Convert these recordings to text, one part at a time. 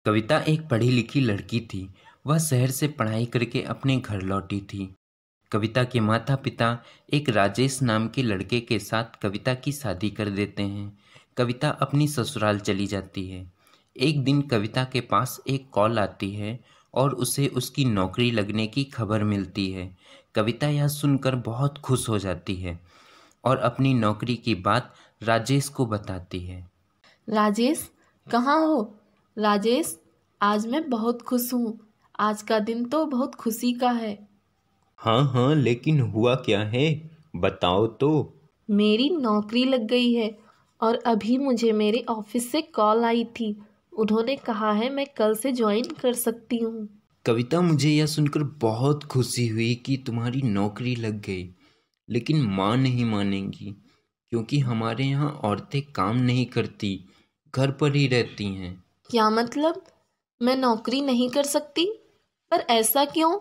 कविता एक पढ़ी लिखी लड़की थी। वह शहर से पढ़ाई करके अपने घर लौटी थी। कविता के माता पिता एक राजेश नाम के लड़के के साथ कविता की शादी कर देते हैं। कविता अपनी ससुराल चली जाती है। एक दिन कविता के पास एक कॉल आती है और उसे उसकी नौकरी लगने की खबर मिलती है। कविता यह सुनकर बहुत खुश हो जाती है और अपनी नौकरी की बात राजेश को बताती है। राजेश, कहाँ हो? राजेश, आज मैं बहुत खुश हूँ। आज का दिन तो बहुत खुशी का है। हाँ हाँ, लेकिन हुआ क्या है, बताओ तो। मेरी नौकरी लग गई है और अभी मुझे मेरे ऑफिस से कॉल आई थी। उन्होंने कहा है मैं कल से ज्वाइन कर सकती हूँ। कविता, मुझे यह सुनकर बहुत खुशी हुई कि तुम्हारी नौकरी लग गई, लेकिन माँ नहीं मानेंगी क्योंकि हमारे यहाँ औरतें काम नहीं करती, घर पर ही रहती हैं। क्या मतलब? मैं नौकरी नहीं कर सकती? पर ऐसा क्यों?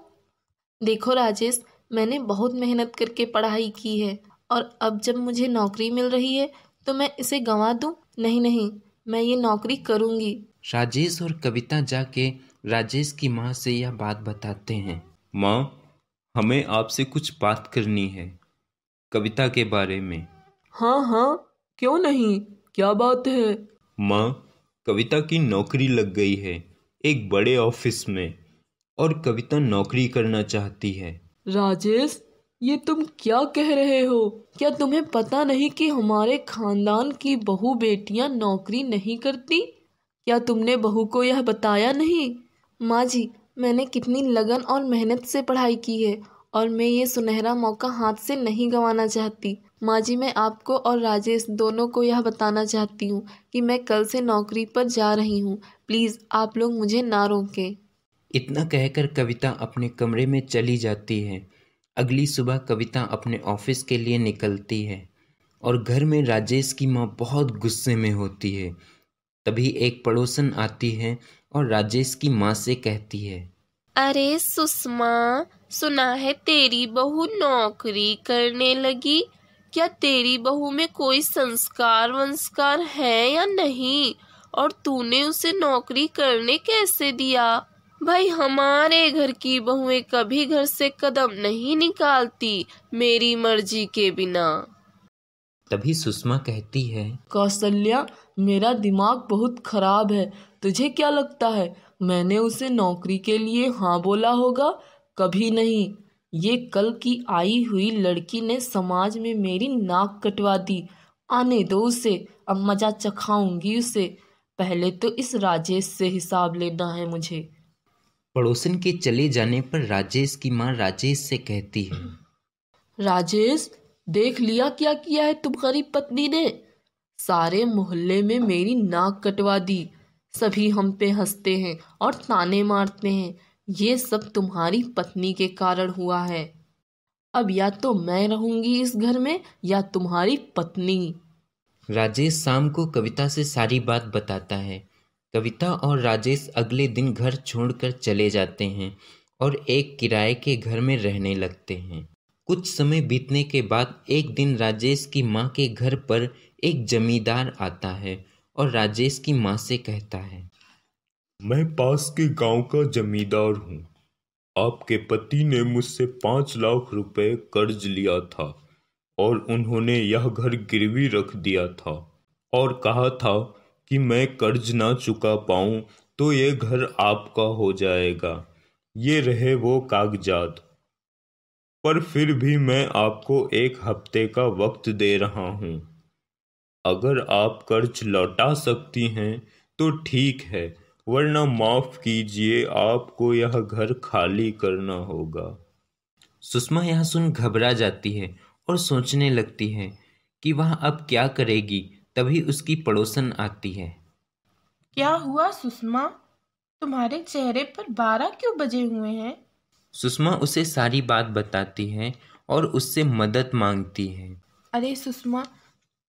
देखो राजेश, मैंने बहुत मेहनत करके पढ़ाई की है और अब जब मुझे नौकरी मिल रही है तो मैं इसे गंवा दूँ? नहीं नहीं, मैं ये नौकरी करूँगी। राजेश और कविता जाके राजेश की माँ से यह बात बताते हैं। माँ, हमें आपसे कुछ बात करनी है कविता के बारे में। हाँ हाँ, क्यों नहीं, क्या बात है? माँ, कविता की नौकरी लग गई है एक बड़े ऑफिस में और कविता नौकरी करना चाहती है। राजेश, ये तुम क्या कह रहे हो? क्या तुम्हें पता नहीं कि हमारे खानदान की बहू बेटियां नौकरी नहीं करती? क्या तुमने बहू को यह बताया नहीं? माँ जी, मैंने कितनी लगन और मेहनत से पढ़ाई की है और मैं ये सुनहरा मौका हाथ से नहीं गंवाना चाहती। माँ जी, मैं आपको और राजेश दोनों को यह बताना चाहती हूँ कि मैं कल से नौकरी पर जा रही हूँ। प्लीज़ आप लोग मुझे ना रोकें। इतना कहकर कविता अपने कमरे में चली जाती है। अगली सुबह कविता अपने ऑफिस के लिए निकलती है और घर में राजेश की माँ बहुत गुस्से में होती है। तभी एक पड़ोसन आती है और राजेश की माँ से कहती है, अरे सुषमा, सुना है तेरी बहू नौकरी करने लगी। क्या तेरी बहू में कोई संस्कार वंस्कार है या नहीं? और तूने उसे नौकरी करने कैसे दिया? भाई, हमारे घर की बहुएं कभी घर से कदम नहीं निकालती मेरी मर्जी के बिना। तभी सुषमा कहती है, कौशल्या, मेरा दिमाग बहुत खराब है। तुझे क्या लगता है मैंने उसे नौकरी के लिए हाँ बोला होगा? कभी नहीं। ये कल की आई हुई लड़की ने समाज में मेरी नाक कटवा दी। आने दो उसे, अब मजा चखाऊंगी उसे। पहले तो इस राजेश से हिसाब लेना है मुझे। पड़ोसन के चले जाने पर राजेश की माँ राजेश से कहती है, राजेश, देख लिया क्या किया है तुम्हारी पत्नी ने? सारे मोहल्ले में मेरी नाक कटवा दी। सभी हम पे हंसते हैं और ताने मारते हैं। ये सब तुम्हारी पत्नी के कारण हुआ है। अब या तो मैं रहूंगी इस घर में या तुम्हारी पत्नी। राजेश शाम को कविता से सारी बात बताता है। कविता और राजेश अगले दिन घर छोड़कर चले जाते हैं और एक किराए के घर में रहने लगते हैं। कुछ समय बीतने के बाद एक दिन राजेश की माँ के घर पर एक जमींदार आता है और राजेश की माँ से कहता है, मैं पास के गांव का जमींदार हूँ। आपके पति ने मुझसे 5 लाख रुपए कर्ज लिया था और उन्होंने यह घर गिरवी रख दिया था और कहा था कि मैं कर्ज ना चुका पाऊं तो ये घर आपका हो जाएगा। ये रहे वो कागजात। पर फिर भी मैं आपको 1 हफ्ते का वक्त दे रहा हूँ। अगर आप कर्ज लौटा सकती हैं तो ठीक है, वरना माफ कीजिए, आपको यह घर खाली करना होगा। सुषमा यह सुन घबरा जाती है और सोचने लगती है कि वह अब क्या करेगी। तभी उसकी पड़ोसन आती है। क्या हुआ सुषमा? तुम्हारे चेहरे पर 12 क्यों बजे हुए हैं? सुषमा उसे सारी बात बताती है और उससे मदद मांगती है। अरे सुषमा,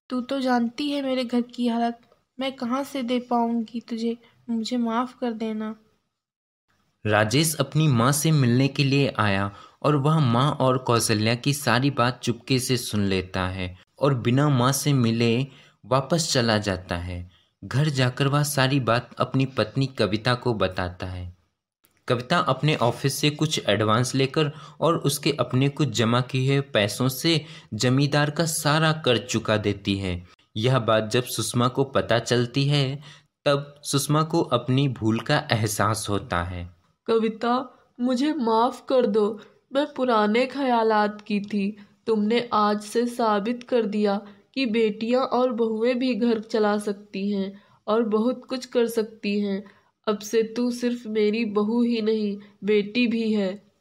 तू तो जानती है मेरे घर की हालत। मैं कहाँ से दे पाऊंगी तुझे। मुझे माफ कर देना। राजेश अपनी माँ से मिलने के लिए आया और वह माँ और कौशल्या की सारी बात चुपके से सुन लेता है और बिना माँ से मिले वापस चला जाता है। घर जाकर वह सारी बात अपनी पत्नी कविता को बताता है। कविता अपने ऑफिस से कुछ एडवांस लेकर और उसके अपने कुछ जमा किए हुए पैसों से जमींदार का सारा कर्ज चुका देती है। यह बात जब सुषमा को पता चलती है तब सुषमा को अपनी भूल का एहसास होता है। कविता, मुझे माफ कर दो, मैं पुराने ख्यालात की थी। तुमने आज से साबित कर दिया कि बेटियां और बहुएं भी घर चला सकती हैं और बहुत कुछ कर सकती हैं। अब से तू सिर्फ मेरी बहू ही नहीं, बेटी भी है।